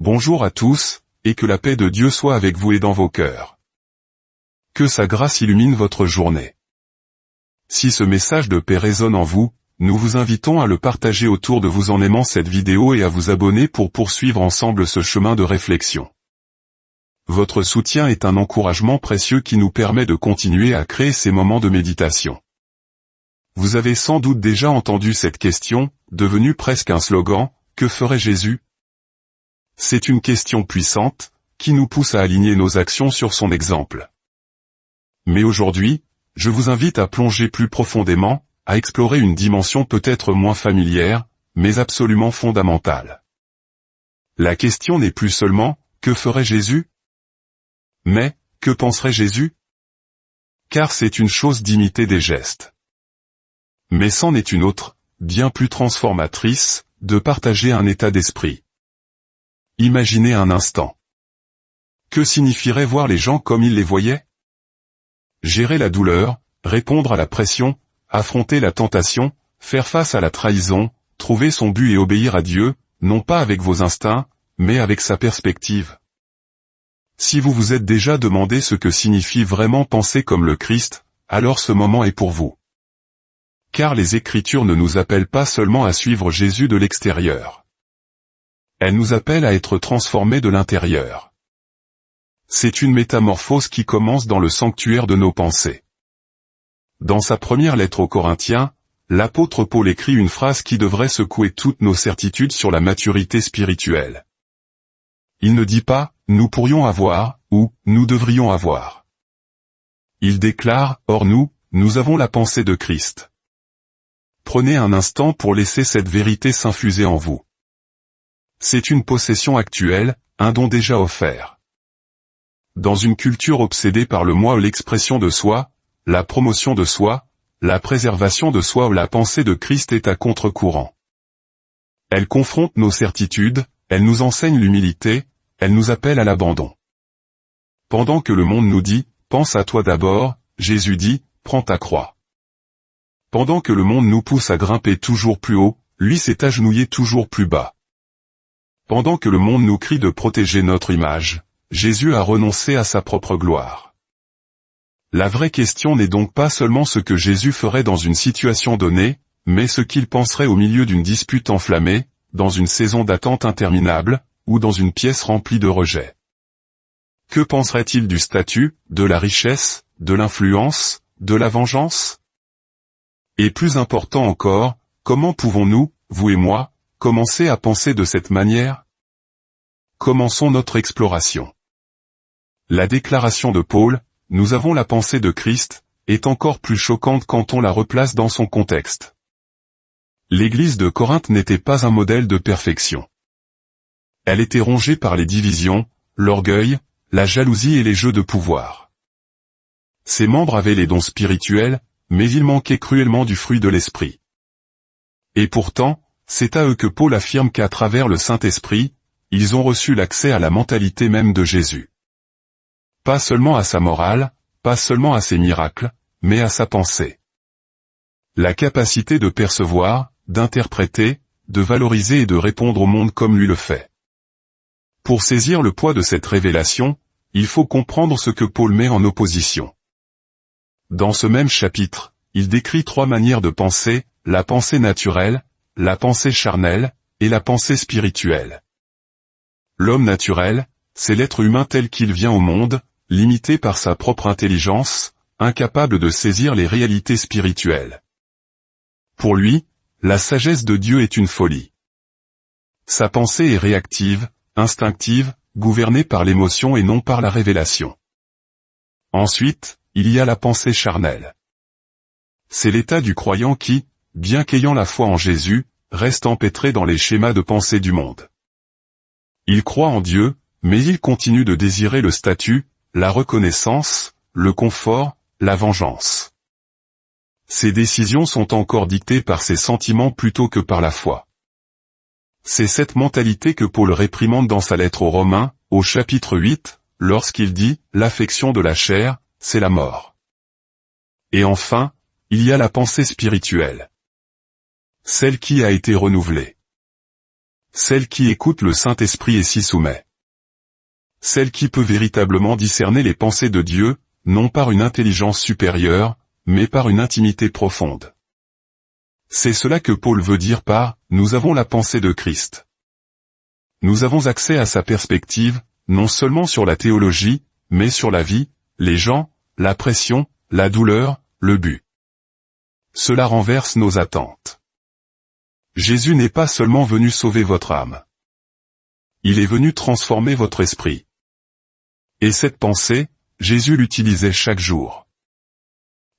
Bonjour à tous, et que la paix de Dieu soit avec vous et dans vos cœurs. Que sa grâce illumine votre journée. Si ce message de paix résonne en vous, nous vous invitons à le partager autour de vous en aimant cette vidéo et à vous abonner pour poursuivre ensemble ce chemin de réflexion. Votre soutien est un encouragement précieux qui nous permet de continuer à créer ces moments de méditation. Vous avez sans doute déjà entendu cette question, devenue presque un slogan, que ferait Jésus ? C'est une question puissante, qui nous pousse à aligner nos actions sur son exemple. Mais aujourd'hui, je vous invite à plonger plus profondément, à explorer une dimension peut-être moins familière, mais absolument fondamentale. La question n'est plus seulement « Que ferait Jésus ?» mais « Que penserait Jésus ?» Car c'est une chose d'imiter des gestes. Mais c'en est une autre, bien plus transformatrice, de partager un état d'esprit. Imaginez un instant. Que signifierait voir les gens comme il les voyait ? Gérer la douleur, répondre à la pression, affronter la tentation, faire face à la trahison, trouver son but et obéir à Dieu, non pas avec vos instincts, mais avec sa perspective. Si vous vous êtes déjà demandé ce que signifie vraiment penser comme le Christ, alors ce moment est pour vous. Car les Écritures ne nous appellent pas seulement à suivre Jésus de l'extérieur. Elles nous appellent à être transformés de l'intérieur. C'est une métamorphose qui commence dans le sanctuaire de nos pensées. Dans sa première lettre aux Corinthiens, l'apôtre Paul écrit une phrase qui devrait secouer toutes nos certitudes sur la maturité spirituelle. Il ne dit pas « nous pourrions avoir » ou « nous devrions avoir ». Il déclare « or nous avons la pensée de Christ ». Prenez un instant pour laisser cette vérité s'infuser en vous. C'est une possession actuelle, un don déjà offert. Dans une culture obsédée par le moi ou l'expression de soi, la promotion de soi, la préservation de soi ou la pensée de Christ est à contre-courant. Elle confronte nos certitudes, elle nous enseigne l'humilité, elle nous appelle à l'abandon. Pendant que le monde nous dit « pense à toi d'abord », Jésus dit « prends ta croix ». Pendant que le monde nous pousse à grimper toujours plus haut, lui s'est agenouillé toujours plus bas. Pendant que le monde nous crie de protéger notre image, Jésus a renoncé à sa propre gloire. La vraie question n'est donc pas seulement ce que Jésus ferait dans une situation donnée, mais ce qu'il penserait au milieu d'une dispute enflammée, dans une saison d'attente interminable, ou dans une pièce remplie de rejets. Que penserait-il du statut, de la richesse, de l'influence, de la vengeance ? Et plus important encore, comment pouvons-nous, vous et moi, commencer à penser de cette manière ? Commençons notre exploration. La déclaration de Paul, « Nous avons la pensée de Christ », est encore plus choquante quand on la replace dans son contexte. L'Église de Corinthe n'était pas un modèle de perfection. Elle était rongée par les divisions, l'orgueil, la jalousie et les jeux de pouvoir. Ses membres avaient les dons spirituels, mais ils manquaient cruellement du fruit de l'esprit. Et pourtant, c'est à eux que Paul affirme qu'à travers le Saint-Esprit, ils ont reçu l'accès à la mentalité même de Jésus. Pas seulement à sa morale, pas seulement à ses miracles, mais à sa pensée. La capacité de percevoir, d'interpréter, de valoriser et de répondre au monde comme lui le fait. Pour saisir le poids de cette révélation, il faut comprendre ce que Paul met en opposition. Dans ce même chapitre, il décrit 3 manières de penser, la pensée naturelle, la pensée charnelle, et la pensée spirituelle. L'homme naturel, c'est l'être humain tel qu'il vient au monde, limité par sa propre intelligence, incapable de saisir les réalités spirituelles. Pour lui, la sagesse de Dieu est une folie. Sa pensée est réactive, instinctive, gouvernée par l'émotion et non par la révélation. Ensuite, il y a la pensée charnelle. C'est l'état du croyant qui, bien qu'ayant la foi en Jésus, reste empêtré dans les schémas de pensée du monde. Il croit en Dieu, mais il continue de désirer le statut, la reconnaissance, le confort, la vengeance. Ses décisions sont encore dictées par ses sentiments plutôt que par la foi. C'est cette mentalité que Paul réprimande dans sa lettre aux Romains, au chapitre 8, lorsqu'il dit « L'affection de la chair, c'est la mort ». Et enfin, il y a la pensée spirituelle. Celle qui a été renouvelée. Celle qui écoute le Saint-Esprit et s'y soumet. Celle qui peut véritablement discerner les pensées de Dieu, non par une intelligence supérieure, mais par une intimité profonde. C'est cela que Paul veut dire par « nous avons la pensée de Christ ». Nous avons accès à sa perspective, non seulement sur la théologie, mais sur la vie, les gens, la pression, la douleur, le but. Cela renverse nos attentes. Jésus n'est pas seulement venu sauver votre âme. Il est venu transformer votre esprit. Et cette pensée, Jésus l'utilisait chaque jour.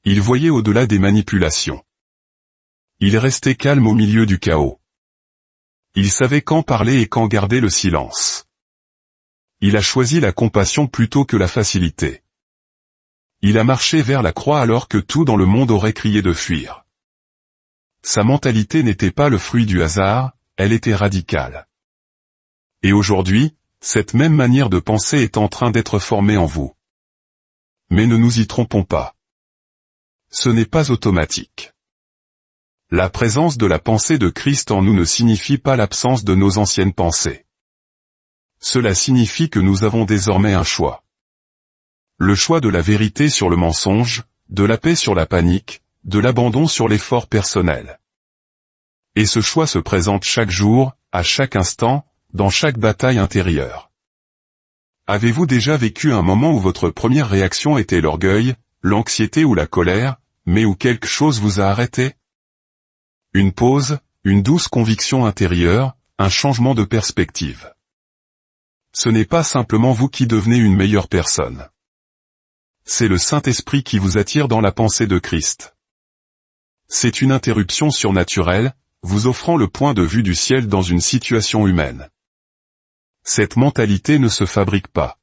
Il voyait au-delà des manipulations. Il restait calme au milieu du chaos. Il savait quand parler et quand garder le silence. Il a choisi la compassion plutôt que la facilité. Il a marché vers la croix alors que tout dans le monde aurait crié de fuir. Sa mentalité n'était pas le fruit du hasard, elle était radicale. Et aujourd'hui, cette même manière de penser est en train d'être formée en vous. Mais ne nous y trompons pas. Ce n'est pas automatique. La présence de la pensée de Christ en nous ne signifie pas l'absence de nos anciennes pensées. Cela signifie que nous avons désormais un choix. Le choix de la vérité sur le mensonge, de la paix sur la panique, de l'abandon sur l'effort personnel. Et ce choix se présente chaque jour, à chaque instant, dans chaque bataille intérieure. Avez-vous déjà vécu un moment où votre première réaction était l'orgueil, l'anxiété ou la colère, mais où quelque chose vous a arrêté? Une pause, une douce conviction intérieure, un changement de perspective. Ce n'est pas simplement vous qui devenez une meilleure personne. C'est le Saint-Esprit qui vous attire dans la pensée de Christ. C'est une interruption surnaturelle, vous offrant le point de vue du ciel dans une situation humaine. Cette mentalité ne se fabrique pas.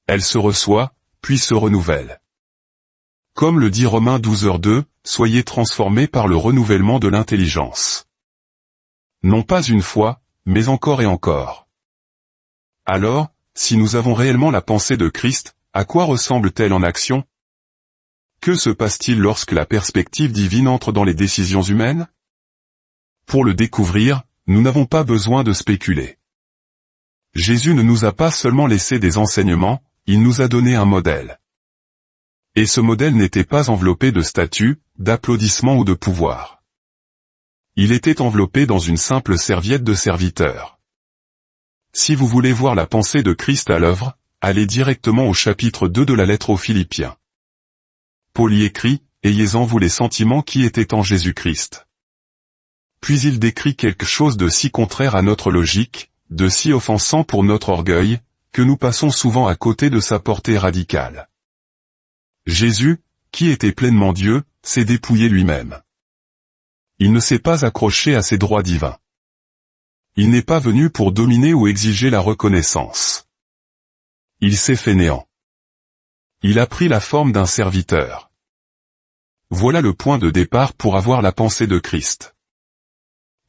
Elle se reçoit, puis se renouvelle. Comme le dit Romains 12h2, soyez transformés par le renouvellement de l'intelligence. Non pas une fois, mais encore et encore. Alors, si nous avons réellement la pensée de Christ, à quoi ressemble-t-elle en action? Que se passe-t-il lorsque la perspective divine entre dans les décisions humaines? Pour le découvrir, nous n'avons pas besoin de spéculer. Jésus ne nous a pas seulement laissé des enseignements, il nous a donné un modèle. Et ce modèle n'était pas enveloppé de statuts, d'applaudissements ou de pouvoir. Il était enveloppé dans une simple serviette de serviteur. Si vous voulez voir la pensée de Christ à l'œuvre, allez directement au chapitre 2 de la lettre aux Philippiens. Paul y écrit, « Ayez en vous les sentiments qui étaient en Jésus-Christ. » Puis il décrit quelque chose de si contraire à notre logique, de si offensant pour notre orgueil, que nous passons souvent à côté de sa portée radicale. Jésus, qui était pleinement Dieu, s'est dépouillé lui-même. Il ne s'est pas accroché à ses droits divins. Il n'est pas venu pour dominer ou exiger la reconnaissance. Il s'est fait néant. Il a pris la forme d'un serviteur. Voilà le point de départ pour avoir la pensée de Christ.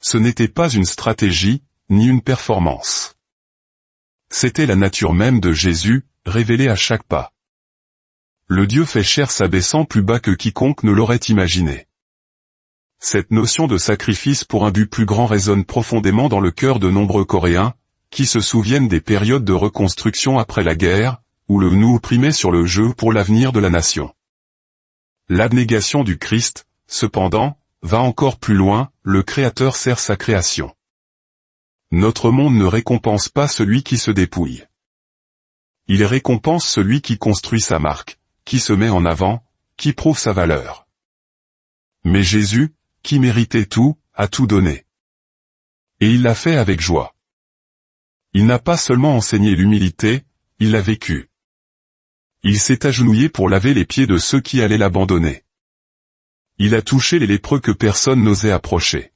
Ce n'était pas une stratégie, ni une performance. C'était la nature même de Jésus, révélée à chaque pas. Le Dieu fait chair s'abaissant plus bas que quiconque ne l'aurait imaginé. Cette notion de sacrifice pour un but plus grand résonne profondément dans le cœur de nombreux Coréens, qui se souviennent des périodes de reconstruction après la guerre, où le nous primait sur le jeu pour l'avenir de la nation. L'abnégation du Christ, cependant, va encore plus loin, le Créateur sert sa création. Notre monde ne récompense pas celui qui se dépouille. Il récompense celui qui construit sa marque, qui se met en avant, qui prouve sa valeur. Mais Jésus, qui méritait tout, a tout donné. Et il l'a fait avec joie. Il n'a pas seulement enseigné l'humilité, il l'a vécu. Il s'est agenouillé pour laver les pieds de ceux qui allaient l'abandonner. Il a touché les lépreux que personne n'osait approcher.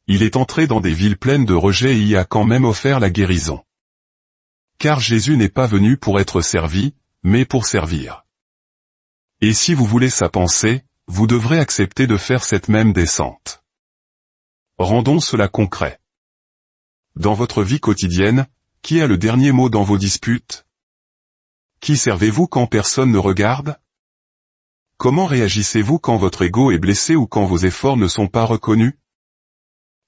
Il est entré dans des villes pleines de rejet et y a quand même offert la guérison. Car Jésus n'est pas venu pour être servi, mais pour servir. Et si vous voulez sa pensée, vous devrez accepter de faire cette même descente. Rendons cela concret. Dans votre vie quotidienne, qui a le dernier mot dans vos disputes? Qui servez-vous quand personne ne regarde? Comment réagissez-vous quand votre ego est blessé ou quand vos efforts ne sont pas reconnus?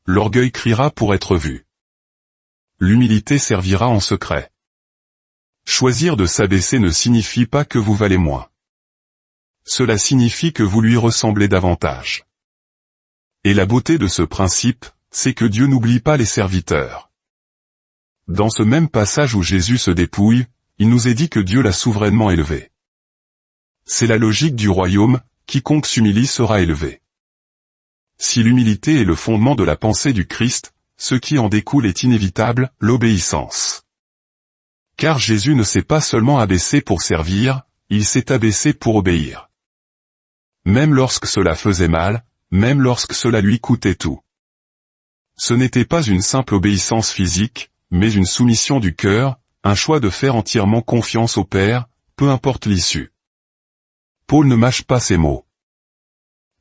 l'orgueil criera pour être vu. L'humilité servira en secret. Choisir de s'abaisser ne signifie pas que vous valez moins. Cela signifie que vous lui ressemblez davantage. Et la beauté de ce principe, c'est que Dieu n'oublie pas les serviteurs. Dans ce même passage où Jésus se dépouille, il nous est dit que Dieu l'a souverainement élevé. C'est la logique du royaume, quiconque s'humilie sera élevé. Si l'humilité est le fondement de la pensée du Christ, ce qui en découle est inévitable, l'obéissance. Car Jésus ne s'est pas seulement abaissé pour servir, il s'est abaissé pour obéir. Même lorsque cela faisait mal, même lorsque cela lui coûtait tout. Ce n'était pas une simple obéissance physique, mais une soumission du cœur, un choix de faire entièrement confiance au Père, peu importe l'issue. Paul ne mâche pas ses mots.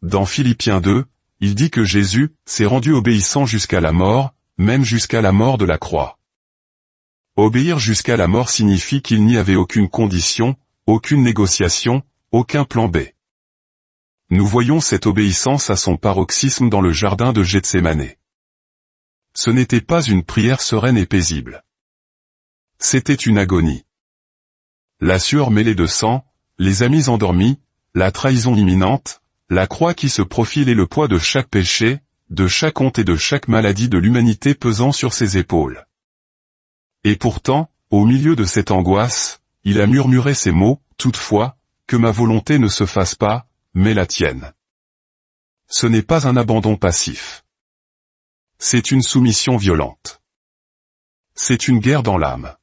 Dans Philippiens 2, il dit que Jésus s'est rendu obéissant jusqu'à la mort, même jusqu'à la mort de la croix. Obéir jusqu'à la mort signifie qu'il n'y avait aucune condition, aucune négociation, aucun plan B. Nous voyons cette obéissance à son paroxysme dans le jardin de Gethsémané. Ce n'était pas une prière sereine et paisible. C'était une agonie. La sueur mêlée de sang, les amis endormis, la trahison imminente, la croix qui se profile et le poids de chaque péché, de chaque honte et de chaque maladie de l'humanité pesant sur ses épaules. Et pourtant, au milieu de cette angoisse, il a murmuré ces mots, « Toutefois, que ma volonté ne se fasse pas, mais la tienne. » Ce n'est pas un abandon passif. C'est une soumission violente. C'est une guerre dans l'âme.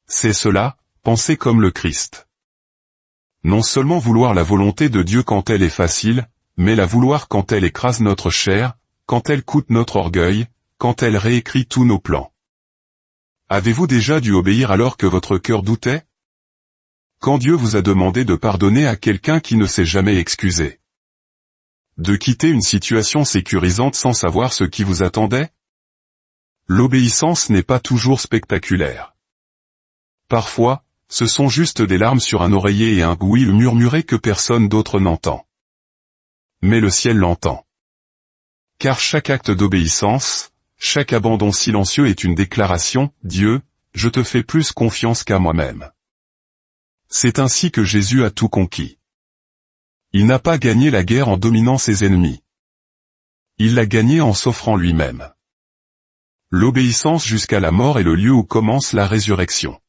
C'est cela, penser comme le Christ. Non seulement vouloir la volonté de Dieu quand elle est facile, mais la vouloir quand elle écrase notre chair, quand elle coûte notre orgueil, quand elle réécrit tous nos plans. Avez-vous déjà dû obéir alors que votre cœur doutait? Quand Dieu vous a demandé de pardonner à quelqu'un qui ne s'est jamais excusé? De quitter une situation sécurisante sans savoir ce qui vous attendait? L'obéissance n'est pas toujours spectaculaire. Parfois, ce sont juste des larmes sur un oreiller et un oui murmuré que personne d'autre n'entend. Mais le ciel l'entend. Car chaque acte d'obéissance, chaque abandon silencieux est une déclaration, « Dieu, je te fais plus confiance qu'à moi-même. » C'est ainsi que Jésus a tout conquis. Il n'a pas gagné la guerre en dominant ses ennemis. Il l'a gagnée en s'offrant lui-même. L'obéissance jusqu'à la mort est le lieu où commence la résurrection.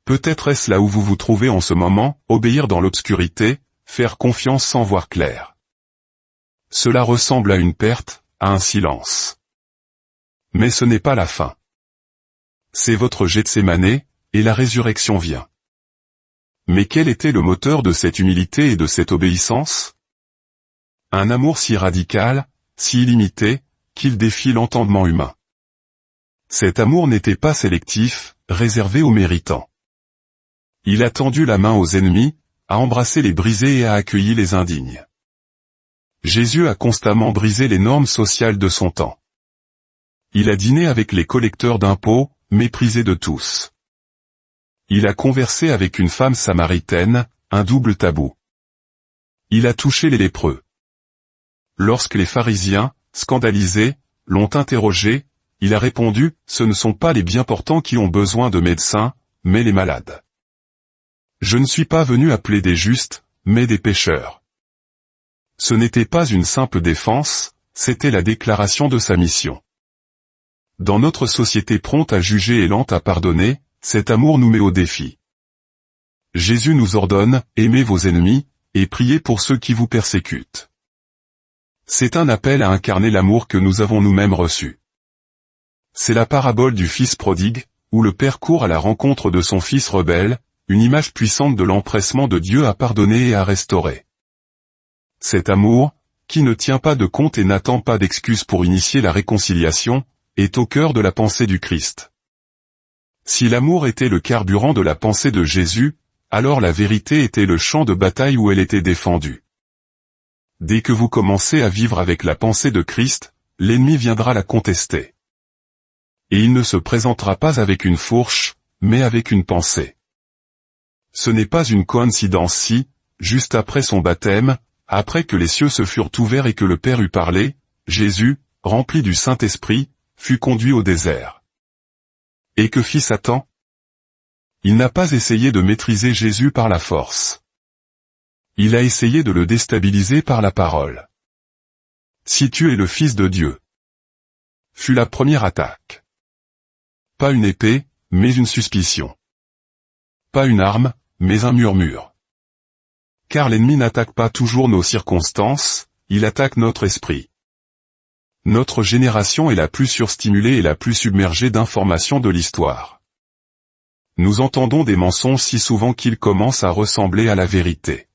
Peut-être est-ce là où vous vous trouvez en ce moment, obéir dans l'obscurité, faire confiance sans voir clair. Cela ressemble à une perte, à un silence. Mais ce n'est pas la fin. C'est votre Gethsémané, et la résurrection vient. Mais quel était le moteur de cette humilité et de cette obéissance? Un amour si radical, si illimité, qu'il défie l'entendement humain. Cet amour n'était pas sélectif, réservé aux méritants. Il a tendu la main aux ennemis, a embrassé les brisés et a accueilli les indignes. Jésus a constamment brisé les normes sociales de son temps. Il a dîné avec les collecteurs d'impôts, méprisés de tous. Il a conversé avec une femme samaritaine, un double tabou. Il a touché les lépreux. Lorsque les pharisiens, scandalisés, l'ont interrogé, il a répondu, « Ce ne sont pas les bien portants qui ont besoin de médecins, mais les malades. Je ne suis pas venu appeler des justes, mais des pécheurs. » Ce n'était pas une simple défense, c'était la déclaration de sa mission. Dans notre société prompte à juger et lente à pardonner, cet amour nous met au défi. Jésus nous ordonne, aimez vos ennemis, et priez pour ceux qui vous persécutent. C'est un appel à incarner l'amour que nous avons nous-mêmes reçu. C'est la parabole du fils prodigue, où le père court à la rencontre de son fils rebelle, une image puissante de l'empressement de Dieu à pardonner et à restaurer. Cet amour, qui ne tient pas de compte et n'attend pas d'excuses pour initier la réconciliation, est au cœur de la pensée du Christ. Si l'amour était le carburant de la pensée de Jésus, alors la vérité était le champ de bataille où elle était défendue. Dès que vous commencez à vivre avec la pensée de Christ, l'ennemi viendra la contester. Et il ne se présentera pas avec une fourche, mais avec une pensée. Ce n'est pas une coïncidence si, juste après son baptême, après que les cieux se furent ouverts et que le Père eut parlé, Jésus, rempli du Saint-Esprit, fut conduit au désert. Et que fit Satan? Il n'a pas essayé de maîtriser Jésus par la force. Il a essayé de le déstabiliser par la parole. Si tu es le Fils de Dieu, fut la première attaque. Pas une épée, mais une suspicion. Pas une arme, mais un murmure. Car l'ennemi n'attaque pas toujours nos circonstances, il attaque notre esprit. Notre génération est la plus surstimulée et la plus submergée d'informations de l'histoire. Nous entendons des mensonges si souvent qu'ils commencent à ressembler à la vérité.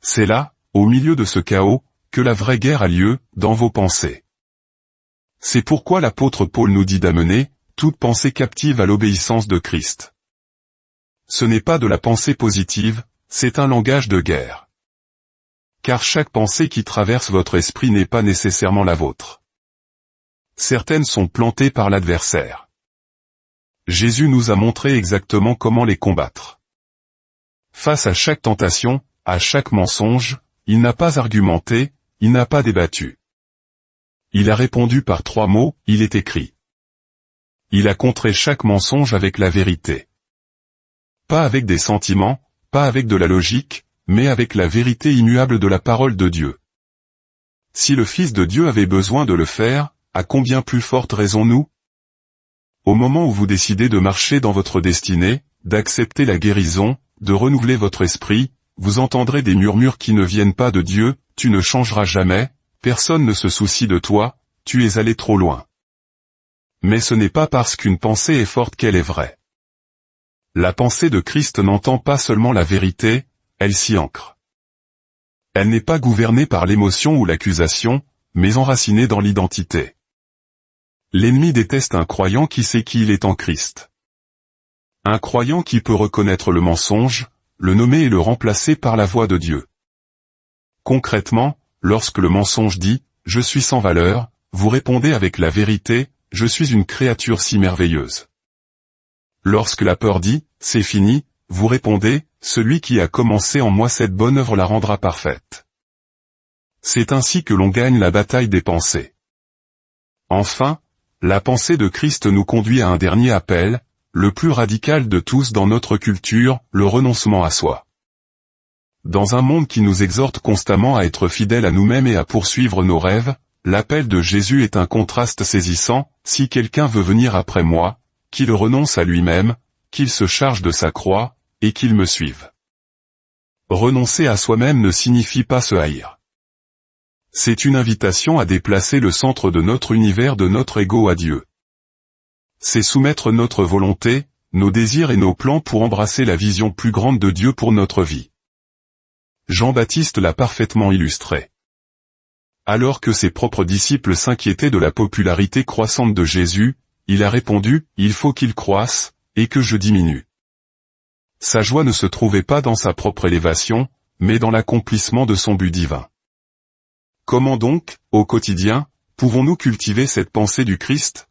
C'est là, au milieu de ce chaos, que la vraie guerre a lieu, dans vos pensées. C'est pourquoi l'apôtre Paul nous dit d'amener toute pensée captive à l'obéissance de Christ. Ce n'est pas de la pensée positive, c'est un langage de guerre. Car chaque pensée qui traverse votre esprit n'est pas nécessairement la vôtre. Certaines sont plantées par l'adversaire. Jésus nous a montré exactement comment les combattre. Face à chaque tentation, à chaque mensonge, il n'a pas argumenté, il n'a pas débattu. Il a répondu par 3 mots, il est écrit. Il a contré chaque mensonge avec la vérité. Pas avec des sentiments, pas avec de la logique, mais avec la vérité immuable de la parole de Dieu. Si le Fils de Dieu avait besoin de le faire, à combien plus forte raison nous? Au moment où vous décidez de marcher dans votre destinée, d'accepter la guérison, de renouveler votre esprit, vous entendrez des murmures qui ne viennent pas de Dieu, tu ne changeras jamais, personne ne se soucie de toi, tu es allé trop loin. Mais ce n'est pas parce qu'une pensée est forte qu'elle est vraie. La pensée de Christ n'entend pas seulement la vérité, elle s'y ancre. Elle n'est pas gouvernée par l'émotion ou l'accusation, mais enracinée dans l'identité. L'ennemi déteste un croyant qui sait qui il est en Christ. Un croyant qui peut reconnaître le mensonge, le nommer et le remplacer par la voix de Dieu. Concrètement, lorsque le mensonge dit « Je suis sans valeur », vous répondez avec la vérité « Je suis une créature si merveilleuse ». Lorsque la peur dit « C'est fini », vous répondez « Celui qui a commencé en moi cette bonne œuvre la rendra parfaite ». C'est ainsi que l'on gagne la bataille des pensées. Enfin, la pensée de Christ nous conduit à un dernier appel, le plus radical de tous dans notre culture, le renoncement à soi. Dans un monde qui nous exhorte constamment à être fidèles à nous-mêmes et à poursuivre nos rêves, l'appel de Jésus est un contraste saisissant, si quelqu'un veut venir après moi, qu'il renonce à lui-même, qu'il se charge de sa croix, et qu'il me suive. Renoncer à soi-même ne signifie pas se haïr. C'est une invitation à déplacer le centre de notre univers de notre ego à Dieu. C'est soumettre notre volonté, nos désirs et nos plans pour embrasser la vision plus grande de Dieu pour notre vie. Jean-Baptiste l'a parfaitement illustré. Alors que ses propres disciples s'inquiétaient de la popularité croissante de Jésus, il a répondu, « Il faut qu'il croisse, et que je diminue ». Sa joie ne se trouvait pas dans sa propre élévation, mais dans l'accomplissement de son but divin. Comment donc, au quotidien, pouvons-nous cultiver cette pensée du Christ?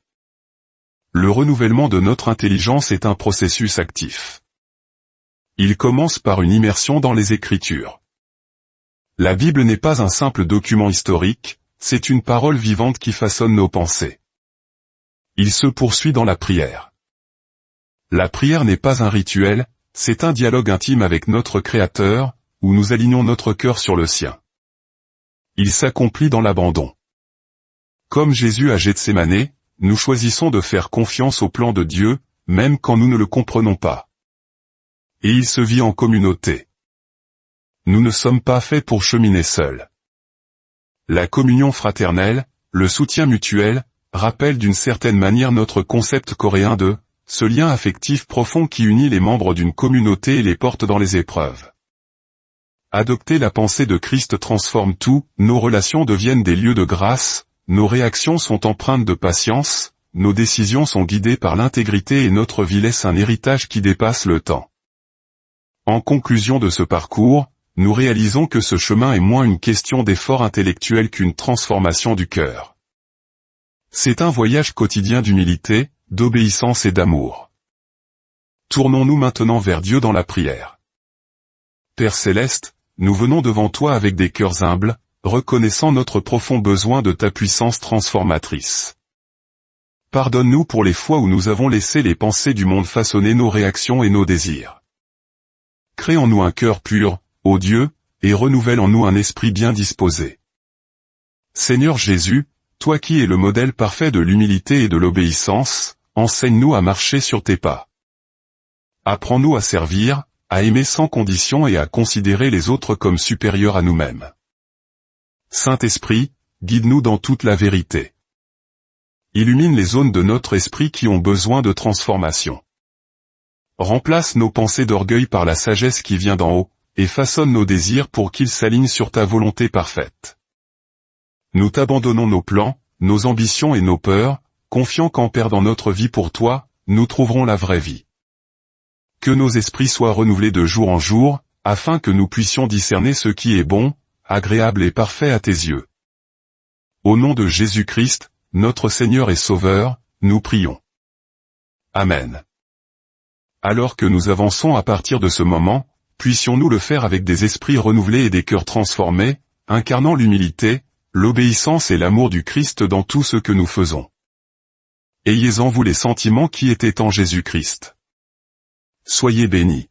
Le renouvellement de notre intelligence est un processus actif. Il commence par une immersion dans les Écritures. La Bible n'est pas un simple document historique, c'est une parole vivante qui façonne nos pensées. Il se poursuit dans la prière. La prière n'est pas un rituel, c'est un dialogue intime avec notre Créateur, où nous alignons notre cœur sur le sien. Il s'accomplit dans l'abandon. Comme Jésus à Gethsémanée, nous choisissons de faire confiance au plan de Dieu, même quand nous ne le comprenons pas. Et il se vit en communauté. Nous ne sommes pas faits pour cheminer seuls. La communion fraternelle, le soutien mutuel, rappelle d'une certaine manière notre concept coréen de « ce lien affectif profond qui unit les membres d'une communauté et les porte dans les épreuves ». Adopter la pensée de Christ transforme tout, nos relations deviennent des lieux de grâce, nos réactions sont empreintes de patience, nos décisions sont guidées par l'intégrité et notre vie laisse un héritage qui dépasse le temps. En conclusion de ce parcours, nous réalisons que ce chemin est moins une question d'effort intellectuel qu'une transformation du cœur. C'est un voyage quotidien d'humilité, d'obéissance et d'amour. Tournons-nous maintenant vers Dieu dans la prière. Père céleste, nous venons devant toi avec des cœurs humbles, reconnaissant notre profond besoin de ta puissance transformatrice. Pardonne-nous pour les fois où nous avons laissé les pensées du monde façonner nos réactions et nos désirs. Crée en nous un cœur pur, ô Dieu, et renouvelle en nous un esprit bien disposé. Seigneur Jésus, toi qui es le modèle parfait de l'humilité et de l'obéissance, enseigne-nous à marcher sur tes pas. Apprends-nous à servir, à aimer sans condition et à considérer les autres comme supérieurs à nous-mêmes. Saint-Esprit, guide-nous dans toute la vérité. Illumine les zones de notre esprit qui ont besoin de transformation. Remplace nos pensées d'orgueil par la sagesse qui vient d'en haut, et façonne nos désirs pour qu'ils s'alignent sur ta volonté parfaite. Nous t'abandonnons nos plans, nos ambitions et nos peurs, confiant qu'en perdant notre vie pour toi, nous trouverons la vraie vie. Que nos esprits soient renouvelés de jour en jour, afin que nous puissions discerner ce qui est bon, agréable et parfait à tes yeux. Au nom de Jésus-Christ, notre Seigneur et Sauveur, nous prions. Amen. Alors que nous avançons à partir de ce moment, puissions-nous le faire avec des esprits renouvelés et des cœurs transformés, incarnant l'humilité, l'obéissance et l'amour du Christ dans tout ce que nous faisons. Ayez en vous les sentiments qui étaient en Jésus-Christ. Soyez bénis.